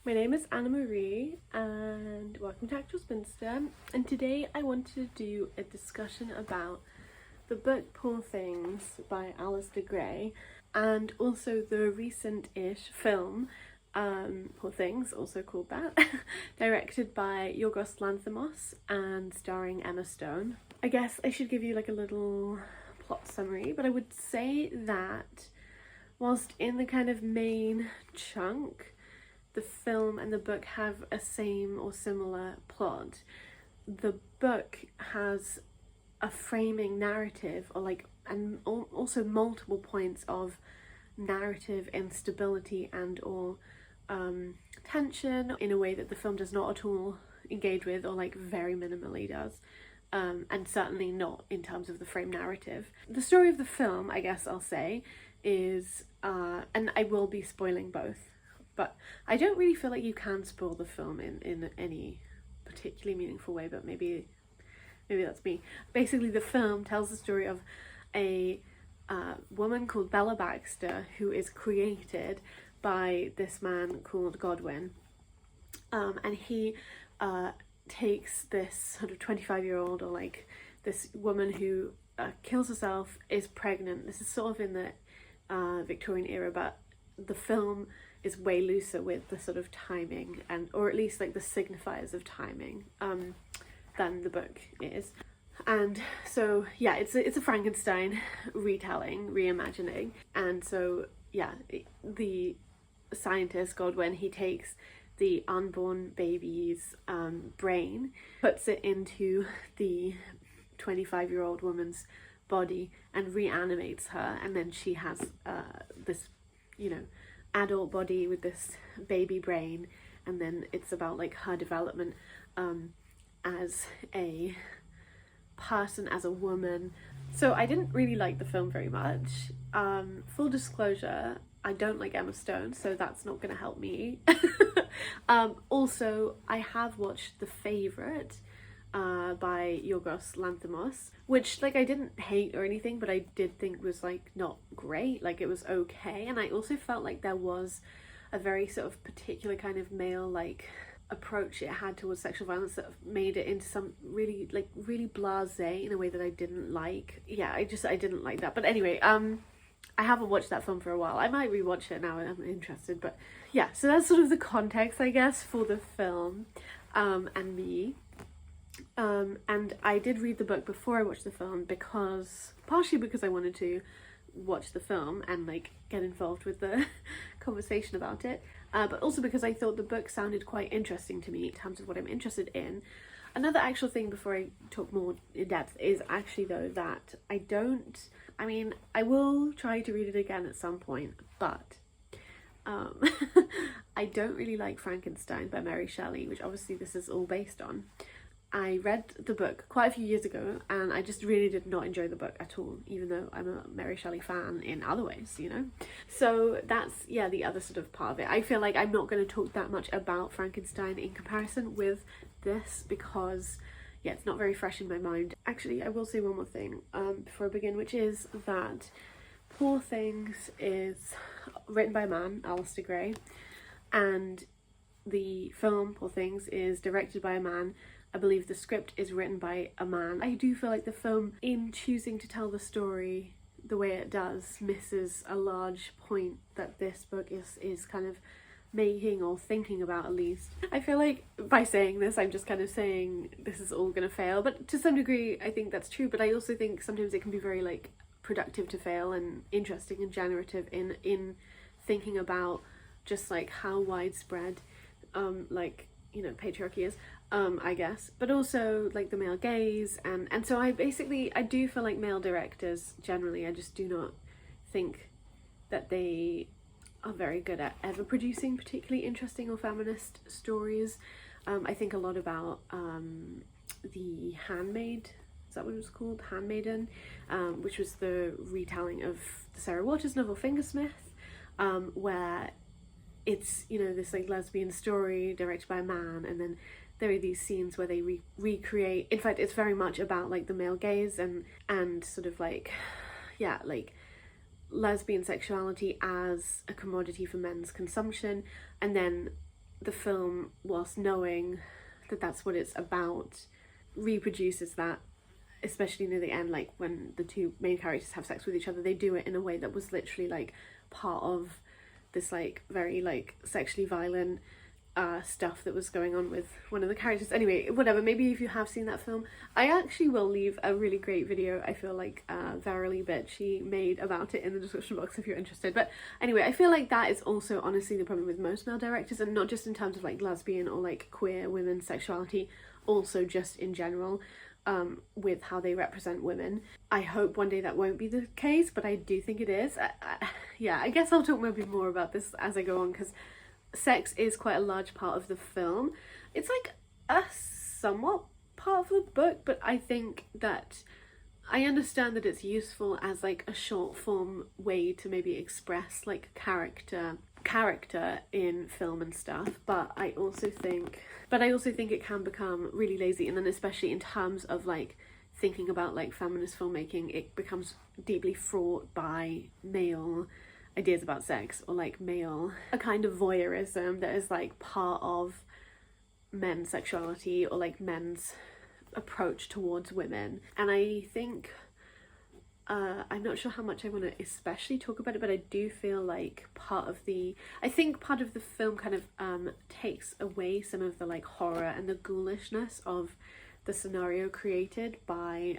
My name is Anna Marie and welcome to Actual Spinster, and today I wanted to do a discussion about the book Poor Things by Alistair Gray and also the recent-ish film Poor Things, also called that, directed by Yorgos Lanthimos and starring Emma Stone. I guess I should give you like a little plot summary, but I would say that whilst in the kind of main chunk the film and the book have a same or similar plot, the book has a framing narrative and also multiple points of narrative instability and or tension in a way that the film does not at all engage with, or like very minimally does, and certainly not in terms of the frame narrative. The story of the film, I guess I'll say, is and I will be spoiling both, but I don't really feel like you can spoil the film in any particularly meaningful way, but maybe that's me. Basically, the film tells the story of a woman called Bella Baxter who is created by this man called Godwin, and he takes this sort of 25-year-old, or like this woman who kills herself, is pregnant. This is sort of in the Victorian era, but the film is way looser with the sort of timing, and or at least like the signifiers of timing, than the book is. And so yeah, it's a Frankenstein retelling, reimagining. And so yeah, the scientist Godwin, he takes the unborn baby's brain, puts it into the 25-year-old woman's body and reanimates her, and then she has this, adult body with this baby brain, and then it's about like her development as a person, as a woman. So I didn't really like the film very much. Full disclosure, I don't like Emma Stone, so that's not going to help me. Also, I have watched The Favourite by Yorgos Lanthimos, which like I didn't hate or anything, but I did think was like not great. Like it was okay, and I also felt like there was a very sort of particular kind of male like approach it had towards sexual violence that made it into some really blasé in a way that I didn't like. Yeah, I didn't like that. But anyway, I haven't watched that film for a while. I might rewatch it now, I'm interested. But yeah, so that's sort of the context, I guess, for the film and me. And I did read the book before I watched the film, partially because I wanted to watch the film and like get involved with the conversation about it, but also because I thought the book sounded quite interesting to me in terms of what I'm interested in. Another actual thing before I talk more in depth is actually though that I will try to read it again at some point, but I don't really like Frankenstein by Mary Shelley, which obviously this is all based on. I read the book quite a few years ago and I just really did not enjoy the book at all, even though I'm a Mary Shelley fan in other ways, So that's, yeah, the other sort of part of it. I feel like I'm not going to talk that much about Frankenstein in comparison with this because, yeah, it's not very fresh in my mind. Actually, I will say one more thing before I begin, which is that Poor Things is written by a man, Alistair Gray, and the film Poor Things is directed by a man. I believe the script is written by a man. I do feel like the film, in choosing to tell the story the way it does, misses a large point that this book is kind of making or thinking about, at least. I feel like by saying this, I'm just kind of saying this is all gonna fail, but to some degree I think that's true, but I also think sometimes it can be very like productive to fail and interesting and generative in thinking about just like how widespread patriarchy is, I guess, but also like the male gaze, and so I do feel like male directors generally, I just do not think that they are very good at ever producing particularly interesting or feminist stories. I think a lot about The Handmaid, is that what it was called? Handmaiden, which was the retelling of the Sarah Waters novel Fingersmith, where it's, this like lesbian story directed by a man, and then there are these scenes where they recreate, in fact it's very much about like the male gaze and sort of like, yeah, like lesbian sexuality as a commodity for men's consumption, and then the film, whilst knowing that that's what it's about, reproduces that, especially near the end, like when the two main characters have sex with each other. They do it in a way that was literally like part of this like very like sexually violent stuff that was going on with one of the characters. Anyway, whatever, maybe if you have seen that film, I actually will leave a really great video, I feel like Verily Bitchy made about it in the description box if you're interested. But anyway, I feel like that is also honestly the problem with most male directors, and not just in terms of like lesbian or like queer women's sexuality, also just in general, with how they represent women. I hope one day that won't be the case, but I do think it is. Yeah, I guess I'll talk maybe more about this as I go on, because sex is quite a large part of the film. It's like a somewhat part of the book, but I think that I understand that it's useful as like a short form way to maybe express like character in film and stuff, but I also think it can become really lazy, and then especially in terms of like thinking about like feminist filmmaking, it becomes deeply fraught by male ideas about sex, or like a kind of voyeurism that is like part of men's sexuality or like men's approach towards women. And I think I'm not sure how much I want to especially talk about it, but I do feel like part of the film kind of takes away some of the like horror and the ghoulishness of the scenario created by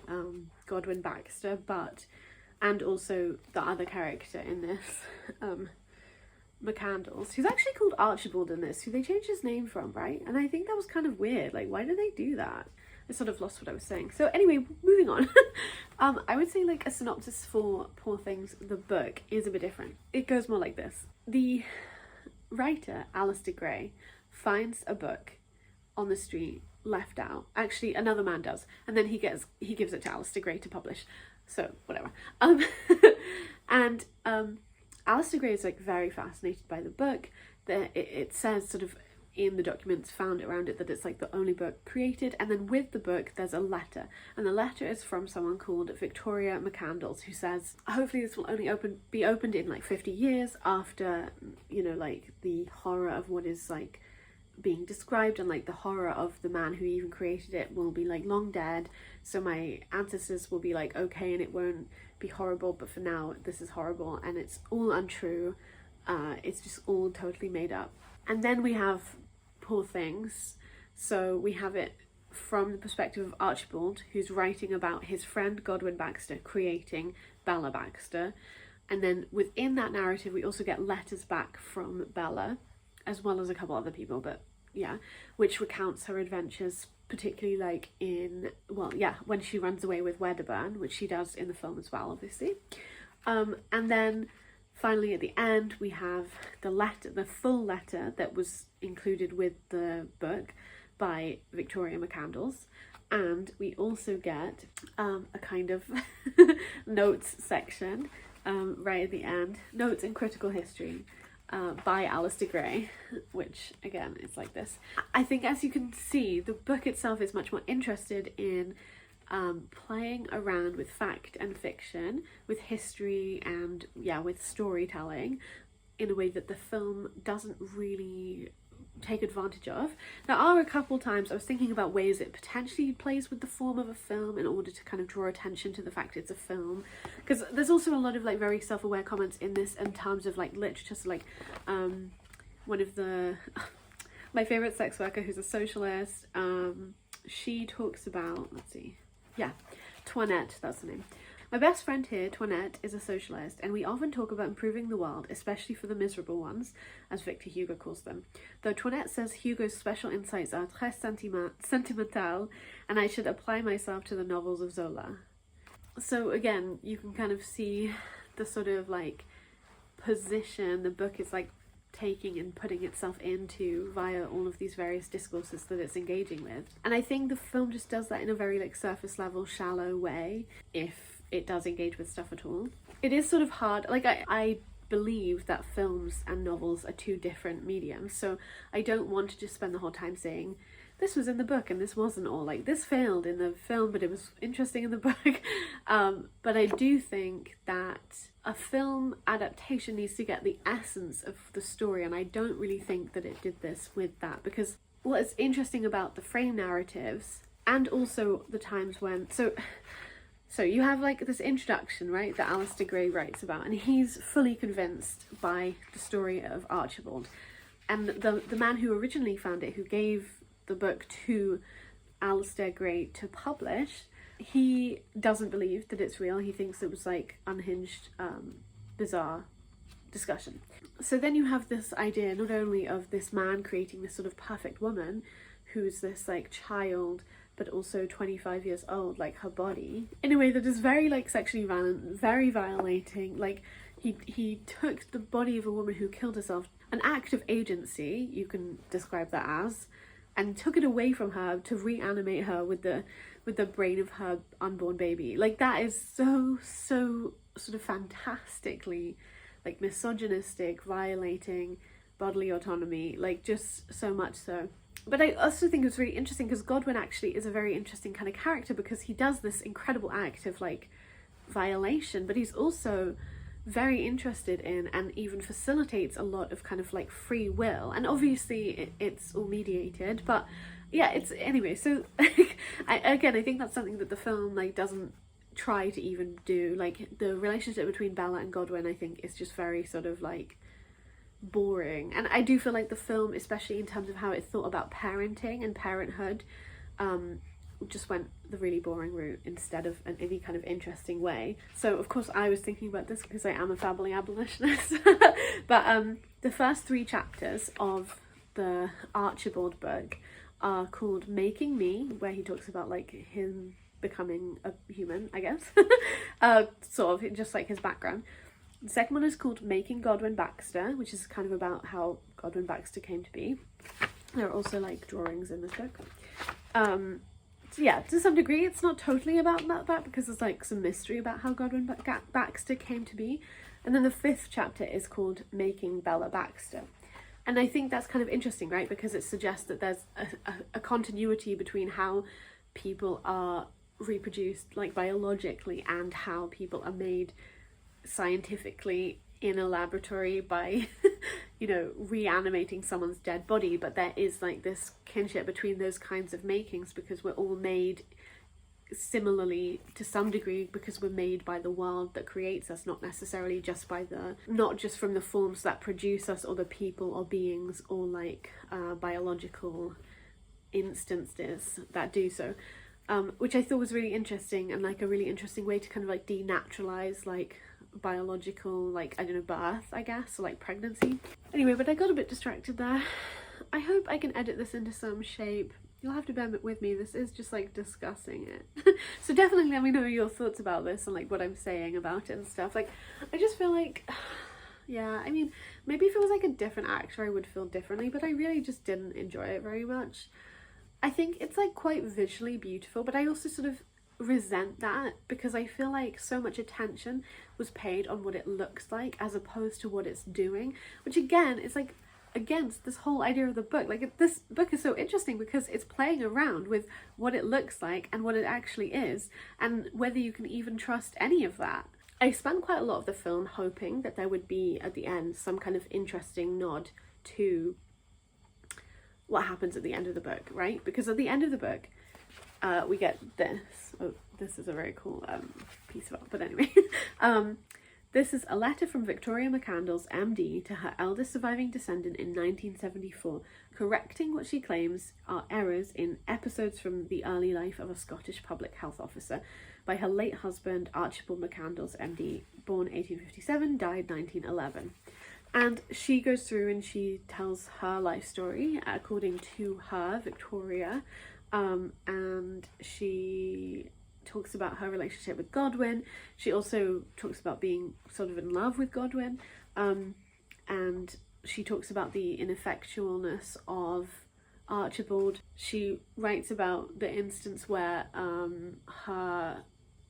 Godwin Baxter, and also the other character in this, McCandles, who's actually called Archibald in this, who they changed his name from, right? And I think that was kind of weird. Like, why did they do that? I sort of lost what I was saying. So anyway, moving on. I would say like a synopsis for Poor Things, the book, is a bit different. It goes more like this. The writer, Alistair Gray, finds a book on the street left out. Actually, another man does. And then he gives it to Alistair Gray to publish. So whatever. And Alistair Gray is like very fascinated by the book. It says sort of in the documents found around it that it's like the only book created, and then with the book there's a letter, and the letter is from someone called Victoria McCandles, who says hopefully this will only be opened in like 50 years after, you know, like the horror of what is like being described, and like the horror of the man who even created it will be like long dead, so my ancestors will be like okay and it won't be horrible, but for now this is horrible and it's all untrue. It's just all totally made up. And then we have Poor Things. So we have it from the perspective of Archibald, who's writing about his friend Godwin Baxter creating Bella Baxter. And then within that narrative we also get letters back from Bella, as well as a couple other people, but yeah, which recounts her adventures, particularly like when she runs away with Wedderburn, which she does in the film as well, obviously. And then finally at the end we have the full letter that was included with the book by Victoria McCandles, and we also get a kind of notes section right at the end, notes in critical history by Alistair Gray, which again is like this. I think, as you can see, the book itself is much more interested in playing around with fact and fiction, with history and with storytelling in a way that the film doesn't really take advantage of. There are a couple times I was thinking about ways it potentially plays with the form of a film in order to kind of draw attention to the fact it's a film, because there's also a lot of like very self-aware comments in this in terms of like literature. So like one of the my favorite sex worker, who's a socialist, she talks about, Toinette, that's the name. My best friend here, Toinette, is a socialist, and we often talk about improving the world, especially for the miserable ones, as Victor Hugo calls them. Though Toinette says Hugo's special insights are très sentimental, and I should apply myself to the novels of Zola. So again, you can kind of see the sort of like position the book is like taking and putting itself into via all of these various discourses that it's engaging with. And I think the film just does that in a very like surface level, shallow way, if it does engage with stuff at all. It is sort of hard, like I believe that films and novels are two different mediums, so I don't want to just spend the whole time saying this was in the book and this wasn't, or like this failed in the film but it was interesting in the book. But I do think that a film adaptation needs to get the essence of the story, and I don't really think that it did this with that, because what's interesting about the frame narratives and also the times when so you have like this introduction, right, that Alistair Gray writes about, and he's fully convinced by the story of Archibald, and the man who originally found it, who gave the book to Alistair Gray to publish, he doesn't believe that it's real. He thinks it was like unhinged, bizarre discussion. So then you have this idea not only of this man creating this sort of perfect woman who's this like child, but also 25 years old, like her body, in a way that is very like sexually violent, very violating. Like he took the body of a woman who killed herself, an act of agency, you can describe that as, and took it away from her to reanimate her with the brain of her unborn baby. Like that is so sort of fantastically like misogynistic, violating bodily autonomy, like just so much so. But I also think it's really interesting because Godwin actually is a very interesting kind of character, because he does this incredible act of like violation, but he's also very interested in and even facilitates a lot of kind of like free will, and obviously it's all mediated, but yeah, it's anyway. So I think that's something that the film like doesn't try to even do. Like the relationship between Bella and Godwin, I think, is just very sort of like boring, and I do feel like the film, especially in terms of how it thought about parenting and parenthood, just went the really boring route instead of in any kind of interesting way. So of course I was thinking about this because I am a family abolitionist. But the first 3 chapters of the Archibald book are called Making Me, where he talks about like him becoming a human, I guess. Sort of just like his background. The second one is called Making Godwin Baxter, which is kind of about how Godwin Baxter came to be. There are also like drawings in this book. So yeah, to some degree it's not totally about that because there's like some mystery about how Godwin Baxter came to be. And then the 5th chapter is called Making Bella Baxter. And I think that's kind of interesting, right? Because it suggests that there's a continuity between how people are reproduced like biologically and how people are made scientifically in a laboratory by you know, reanimating someone's dead body. But there is like this kinship between those kinds of makings, because we're all made similarly to some degree, because we're made by the world that creates us, not necessarily just by not just from the forms that produce us, or the people or beings, or like biological instances that do so. Which I thought was really interesting, and like a really interesting way to kind of like denaturalize like biological, like, I don't know, birth, I guess, or like pregnancy. Anyway, but I got a bit distracted there. I hope I can edit this into some shape. You'll have to bear with me, this is just like discussing it. So definitely let me know your thoughts about this and like what I'm saying about it and stuff. Like, I just feel like, yeah, I mean, maybe if it was like a different actor I would feel differently, but I really just didn't enjoy it very much. I think it's like quite visually beautiful, but I also sort of resent that, because I feel like so much attention was paid on what it looks like as opposed to what it's doing, which again is like against this whole idea of the book. Like, this book is so interesting because it's playing around with what it looks like and what it actually is, and whether you can even trust any of that. I spent quite a lot of the film hoping that there would be at the end some kind of interesting nod to what happens at the end of the book, right? Because at the end of the book we get this. Oh, this is a very cool piece of art, but anyway. This is a letter from Victoria McCandless, MD, to her eldest surviving descendant in 1974, correcting what she claims are errors in episodes from the early life of a Scottish public health officer by her late husband, Archibald McCandless, MD, born 1857, died 1911. And she goes through and she tells her life story according to her, Victoria, and she talks about her relationship with Godwin. She also talks about being sort of in love with Godwin, and she talks about the ineffectualness of Archibald. She writes about the instance where her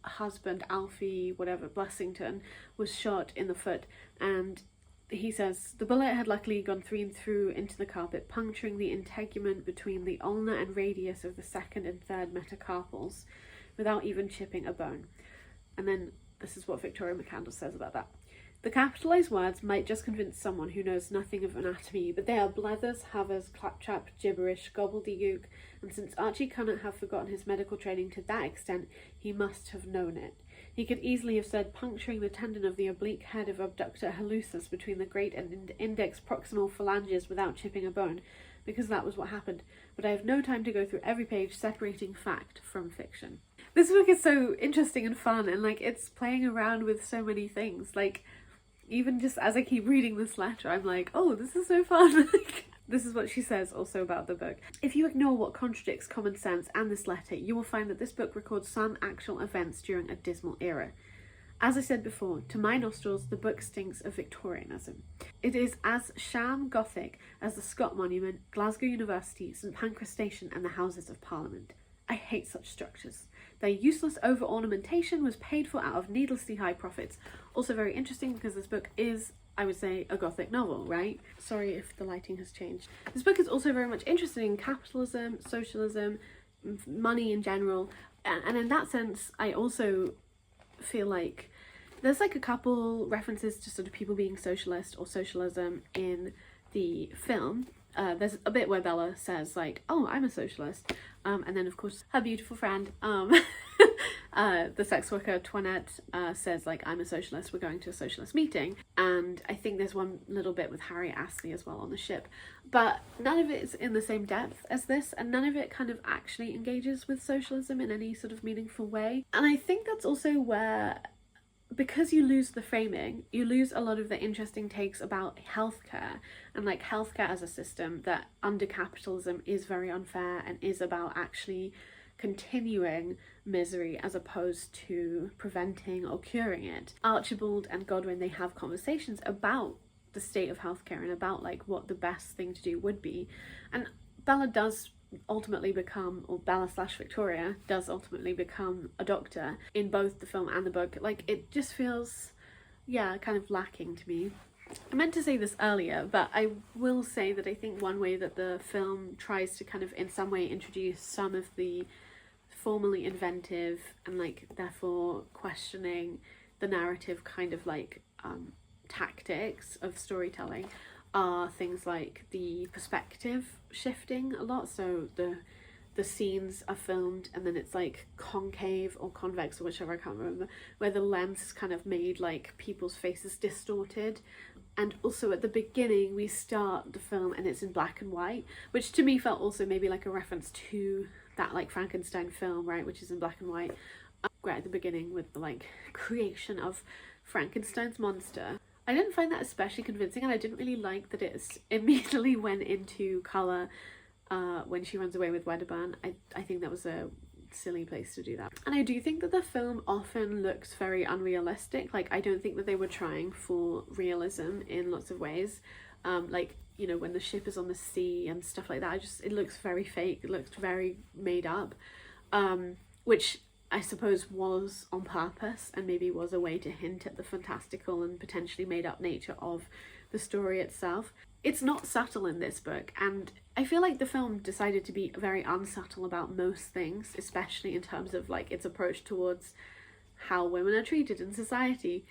husband, Alfie whatever Blessington, was shot in the foot, and he says, the bullet had luckily gone through into the carpet, puncturing the integument between the ulna and radius of the 2nd and 3rd metacarpals, without even chipping a bone. And then this is what Victoria McCandless says about that. The capitalised words might just convince someone who knows nothing of anatomy, but they are blethers, havers, claptrap, gibberish, gobbledygook, and since Archie cannot have forgotten his medical training to that extent, he must have known it. He could easily have said puncturing the tendon of the oblique head of abductor hallucis between the great and index proximal phalanges without chipping a bone, because that was what happened, but I have no time to go through every page separating fact from fiction. This book is so interesting and fun, and like it's playing around with so many things. Like, even just as I keep reading this letter, I'm like, oh, this is so fun. This is what she says also about the book. If you ignore what contradicts common sense and this letter, you will find that this book records some actual events during a dismal era. As I said before, to my nostrils, the book stinks of Victorianism. It is as sham Gothic as the Scott Monument, Glasgow University, St Pancras Station and the Houses of Parliament. I hate such structures. Their useless over-ornamentation was paid for out of needlessly high profits. Also very interesting because this book is, I would say, a Gothic novel, right? Sorry if the lighting has changed. This book is also very much interested in capitalism, socialism, money in general, and in that sense, I also feel like there's like a couple references to sort of people being socialist or socialism in the film. There's a bit where Bella says like, oh, I'm a socialist, and then of course her beautiful friend the sex worker Toinette says like, I'm a socialist, we're going to a socialist meeting. And I think there's one little bit with Harry Astley as well on the ship, but none of it is in the same depth as this, and none of it kind of actually engages with socialism in any sort of meaningful way. And I think that's also where, because you lose the framing, you lose a lot of the interesting takes about healthcare and like healthcare as a system that under capitalism is very unfair and is about actually continuing misery as opposed to preventing or curing it. Archibald and Godwin, they have conversations about the state of healthcare and about like what the best thing to do would be, and Bella does ultimately become, or Bella/Victoria does ultimately become a doctor in both the film and the book. Like, it just feels, yeah, kind of lacking to me. I meant to say this earlier, but I will say that I think one way that the film tries to kind of in some way introduce some of the formally inventive and like therefore questioning the narrative kind of like tactics of storytelling are things like the perspective shifting a lot. So the scenes are filmed and then it's like concave or convex or whichever, I can't remember, where the lens is kind of made like people's faces distorted. And also at the beginning we start the film and it's in black and white, which to me felt also maybe like a reference to that like Frankenstein film, right, which is in black and white, right at the beginning with the like creation of Frankenstein's monster. I didn't find that especially convincing, and I didn't really like that it immediately went into colour when she runs away with Wedderburn. I think that was a silly place to do that. And I do think that the film often looks very unrealistic. Like, I don't think that they were trying for realism in lots of ways. Like, you know, when the ship is on the sea and stuff like that, it looks very fake, it looks very made up, which I suppose was on purpose and maybe was a way to hint at the fantastical and potentially made up nature of the story itself. It's not subtle in this book, and I feel like the film decided to be very unsubtle about most things, especially in terms of like its approach towards how women are treated in society.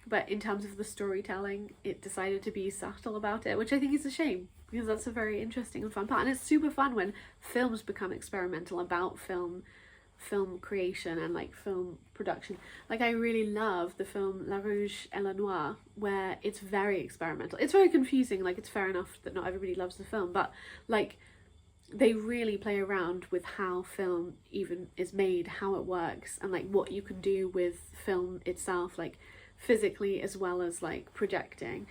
But in terms of the storytelling, it decided to be subtle about it, which I think is a shame, because that's a very interesting and fun part. And it's super fun when films become experimental about film creation and like film production. Like, I really love the film La Rouge et le Noir, where it's very experimental. It's very confusing, like it's fair enough that not everybody loves the film, but like they really play around with how film even is made, how it works, and like what you can do with film itself, like physically as well as like projecting.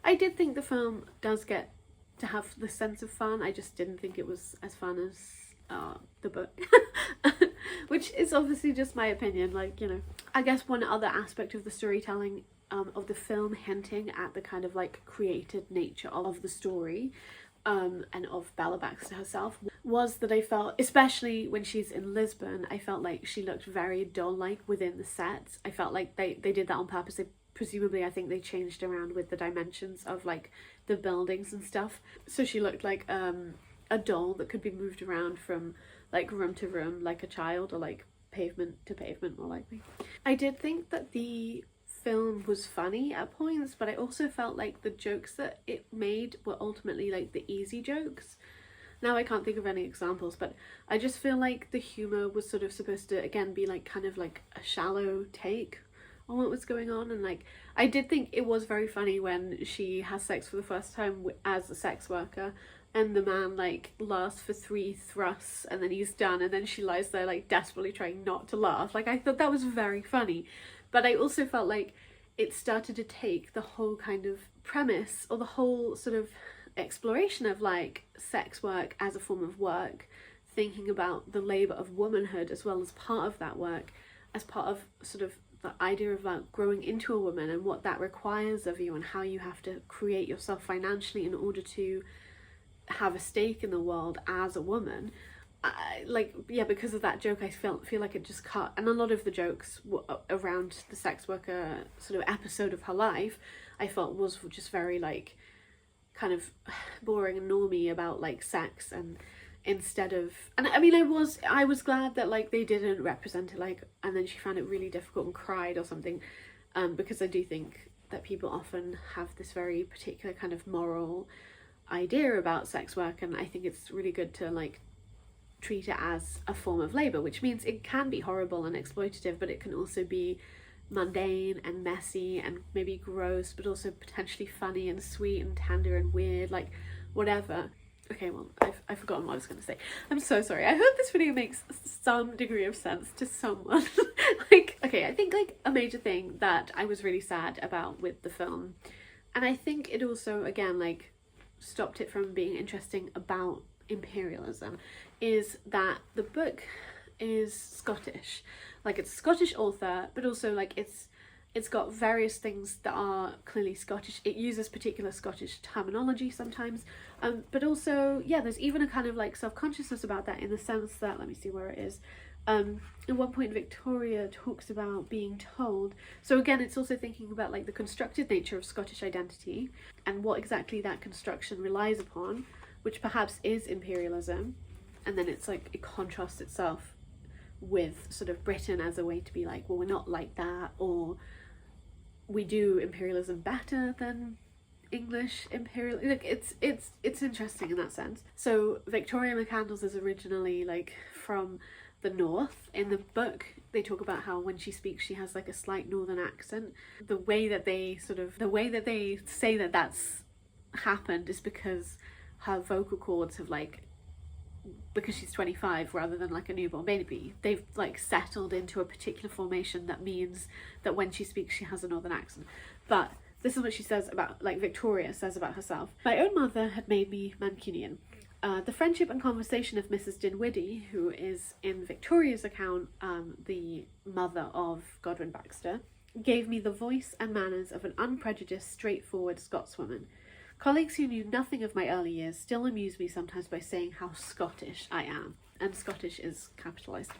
I did think the film does get to have the sense of fun. I just didn't think it was as fun as the book. Which is obviously just my opinion, like, you know. I guess one other aspect of the storytelling of the film hinting at the kind of like created nature of the story and of Bella Baxter herself was that I felt, especially when she's in Lisbon, I felt like she looked very doll-like within the sets. I felt like they did that on purpose. They presumably, I think they changed around with the dimensions of like the buildings and stuff, so she looked like a doll that could be moved around from like room to room like a child, or like pavement to pavement more likely. I did think that the film was funny at points, but I also felt like the jokes that it made were ultimately like the easy jokes. Now I can't think of any examples, but I just feel like the humour was sort of supposed to again be like kind of like a shallow take on what was going on. And like I did think it was very funny when she has sex for the first time as a sex worker, and the man like laughs for 3 thrusts and then he's done, and then she lies there like desperately trying not to laugh. Like I thought that was very funny, but I also felt like it started to take the whole kind of premise, or the whole sort of exploration of like sex work as a form of work, thinking about the labour of womanhood as well as part of that work, as part of sort of the idea of like growing into a woman and what that requires of you, and how you have to create yourself financially in order to have a stake in the world as a woman. Because of that joke, I feel like it just cut, and a lot of the jokes around the sex worker sort of episode of her life I felt was just very like kind of boring and normy about like sex, and instead of, and I mean I was glad that like they didn't represent it like, and then she found it really difficult and cried or something, because I do think that people often have this very particular kind of moral idea about sex work, and I think it's really good to like treat it as a form of labour, which means it can be horrible and exploitative, but it can also be mundane and messy and maybe gross, but also potentially funny and sweet and tender and weird, like whatever. Okay, well, I've forgotten what I was going to say. I'm so sorry. I hope this video makes some degree of sense to someone. Like, okay, I think like a major thing that I was really sad about with the film, and I think it also again like stopped it from being interesting about imperialism, is that the book is Scottish. Like it's a Scottish author, but also like it's got various things that are clearly Scottish. It uses particular Scottish terminology sometimes, but also yeah, there's even a kind of like self-consciousness about that, in the sense that, let me see where it is, at one point Victoria talks about being told, so again it's also thinking about like the constructed nature of Scottish identity and what exactly that construction relies upon, which perhaps is imperialism, and then it's like it contrasts itself with sort of Britain as a way to be like, well, we're not like that, or we do imperialism better than English imperial. Like it's interesting in that sense. So Victoria McCandles is originally like from the north. In the book they talk about how when she speaks she has like a slight northern accent. The way that they say that that's happened is because her vocal cords have like, because she's 25 rather than like a newborn baby, they've like settled into a particular formation that means that when she speaks she has a northern accent. But this is what she says about, like Victoria says about herself: my own mother had made me Mancunian. The friendship and conversation of Mrs. Dinwiddie, who is in Victoria's account the mother of Godwin Baxter, gave me the voice and manners of an unprejudiced, straightforward Scotswoman. Colleagues who knew nothing of my early years still amuse me sometimes by saying how Scottish I am, and Scottish is capitalised.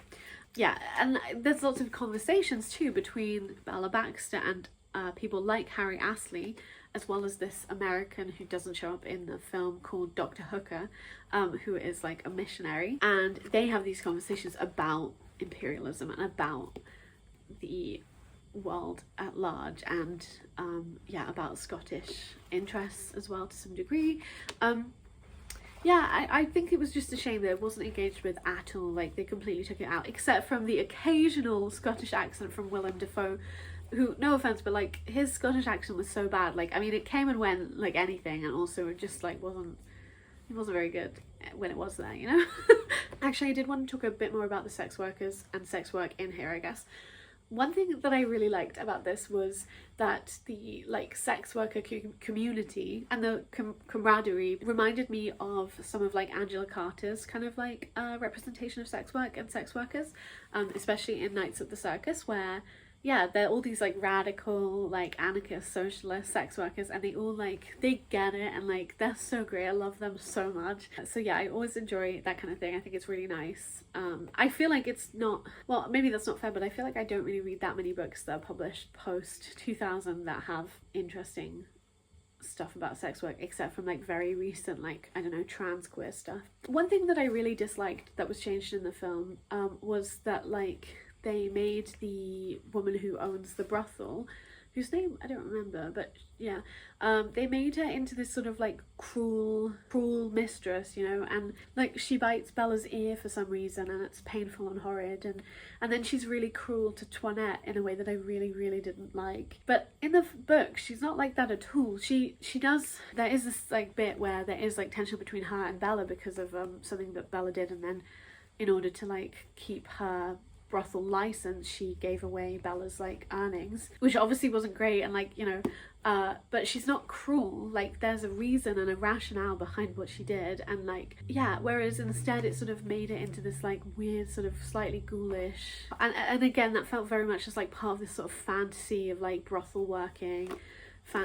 Yeah, and there's lots of conversations too between Bella Baxter and people like Harry Astley, as well as this American who doesn't show up in the film called Dr. Hooker, who is like a missionary, and they have these conversations about imperialism and about the world at large, and about Scottish interests as well to some degree. I think it was just a shame that it wasn't engaged with at all. Like they completely took it out, except from the occasional Scottish accent from Willem Dafoe, who, no offense, but like his Scottish accent was so bad. Like I mean it came and went like anything, and also it just like wasn't very good when it was there, you know. Actually I did want to talk a bit more about the sex workers and sex work in here, I guess. One thing that I really liked about this was that the like sex worker community and the camaraderie reminded me of some of like Angela Carter's kind of like representation of sex work and sex workers, especially in Nights at the Circus, where yeah, they're all these like radical like anarchist socialist sex workers, and they all like, they get it, and like they're so great. I love them so much. So yeah, I always enjoy that kind of thing. I think it's really nice. I feel like it's not, well, maybe that's not fair, but I feel like I don't really read that many books that are published post 2000 that have interesting stuff about sex work, except from like very recent, like I don't know, trans queer stuff. One thing that I really disliked that was changed in the film was that like they made the woman who owns the brothel whose name I don't remember, but yeah, they made her into this sort of like cruel mistress, you know, and like she bites Bella's ear for some reason, and it's painful and horrid, and then she's really cruel to Toinette in a way that I really didn't like. But in the book, she's not like that at all. She does, there is this like bit where there is like tension between her and Bella because of something that Bella did, and then in order to like keep her brothel license, she gave away Bella's like earnings, which obviously wasn't great, and like, you know, but she's not cruel. Like, there's a reason and a rationale behind what she did, and like, yeah, whereas instead it sort of made it into this like weird sort of slightly ghoulish, and again that felt very much as like part of this sort of fantasy of like brothel working,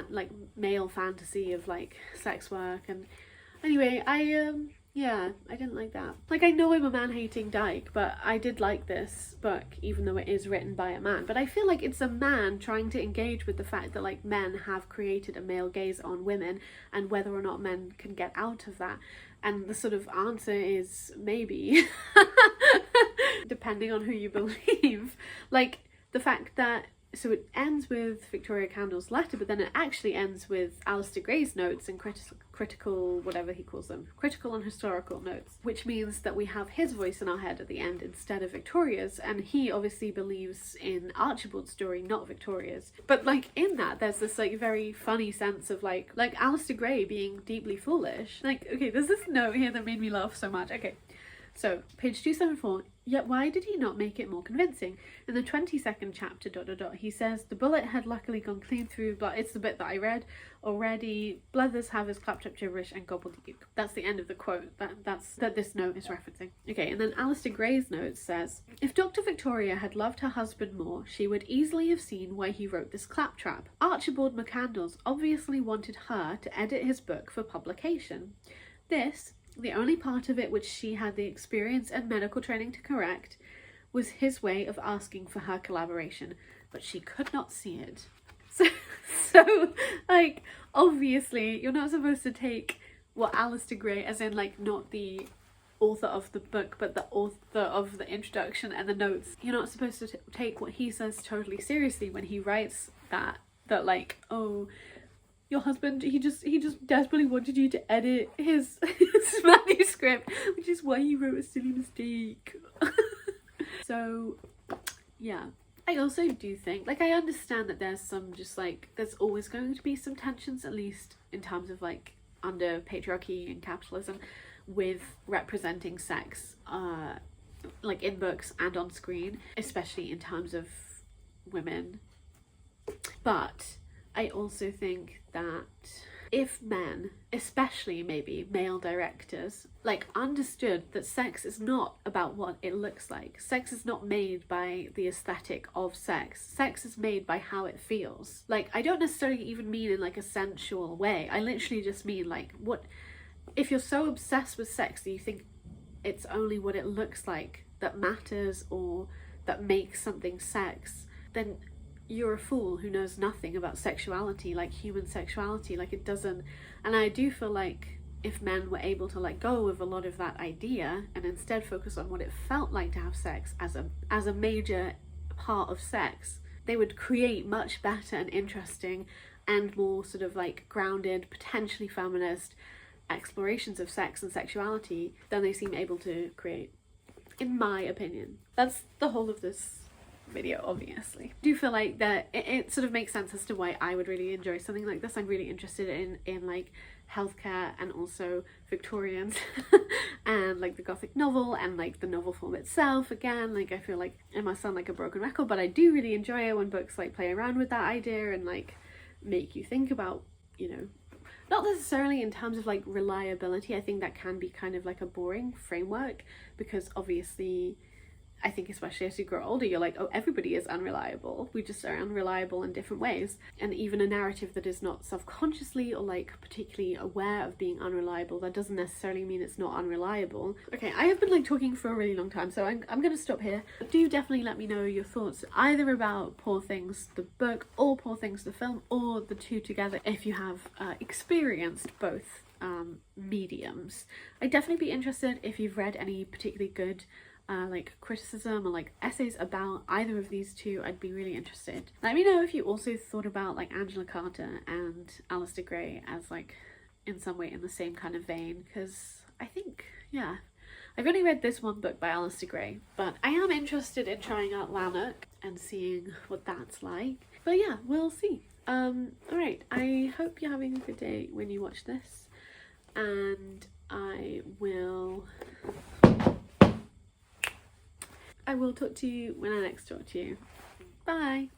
like male fantasy of like sex work. And anyway, yeah, I didn't like that. Like, I know I'm a man-hating dyke, but I did like this book, even though it is written by a man. But I feel like it's a man trying to engage with the fact that, like, men have created a male gaze on women, and whether or not men can get out of that. And the sort of answer is maybe, depending on who you believe. Like, the fact that, so it ends with Victoria Candle's letter, but then it actually ends with Alistair Gray's notes and critical, whatever he calls them, critical and historical notes, which means that we have his voice in our head at the end instead of Victoria's, and he obviously believes in Archibald's story, not Victoria's. But like in that, there's this like very funny sense of like Alistair Gray being deeply foolish. Like, okay, there's this note here that made me laugh so much. Okay, so page 274. Yet why did he not make it more convincing? In the 22nd chapter, ... he says, the bullet had luckily gone clean through, but it's the bit that I read already. Blethers have his claptrap gibberish and gobbledygook. That's the end of the quote that this note is referencing. Okay, and then Alistair Gray's note says, if Dr. Victoria had loved her husband more, she would easily have seen why he wrote this claptrap. Archibald McCandles obviously wanted her to edit his book for publication. This, the only part of it which she had the experience and medical training to correct, was his way of asking for her collaboration, but she could not see it. So like, obviously, you're not supposed to take what Alistair Gray, as in like not the author of the book, but the author of the introduction and the notes, you're not supposed to take what he says totally seriously when he writes that like, oh, your husband, he just desperately wanted you to edit his manuscript, which is why he wrote a silly mistake. So, yeah. I also do think, like, I understand that there's some just, like, there's always going to be some tensions, at least in terms of, like, under patriarchy and capitalism, with representing sex, like, in books and on screen, especially in terms of women. But I also think that if men, especially maybe male directors, like understood that sex is not about what it looks like. Sex is not made by the aesthetic of sex. Sex is made by how it feels. Like, I don't necessarily even mean in like a sensual way. I literally just mean like, what if you're so obsessed with sex that you think it's only what it looks like that matters or that makes something sex, then you're a fool who knows nothing about sexuality, like human sexuality. Like, it doesn't, and I do feel like if men were able to let go of a lot of that idea and instead focus on what it felt like to have sex as a major part of sex, they would create much better and interesting and more sort of like grounded, potentially feminist explorations of sex and sexuality than they seem able to create, in my opinion. That's the whole of this video, obviously. I do feel like that it sort of makes sense as to why I would really enjoy something like this. I'm really interested in like healthcare and also Victorians and like the Gothic novel and like the novel form itself. Again, like, I feel like it must sound like a broken record, but I do really enjoy it when books like play around with that idea and like make you think about, you know, not necessarily in terms of like reliability. I think that can be kind of like a boring framework, because obviously I think especially as you grow older, you're like, oh, everybody is unreliable. We just are unreliable in different ways. And even a narrative that is not self-consciously or like particularly aware of being unreliable, that doesn't necessarily mean it's not unreliable. Okay, I have been like talking for a really long time, so I'm gonna stop here. Do definitely let me know your thoughts either about Poor Things the book or Poor Things the film, or the two together if you have experienced both mediums. I'd definitely be interested if you've read any particularly good like criticism or like essays about either of these two, I'd be really interested. Let me know if you also thought about like Angela Carter and Alistair Gray as like in some way in the same kind of vein, because I think, yeah, I've only read this one book by Alistair Gray, but I am interested in trying out Lanark and seeing what that's like. But yeah, we'll see. Alright, I hope you're having a good day when you watch this, and I will talk to you when I next talk to you. Bye!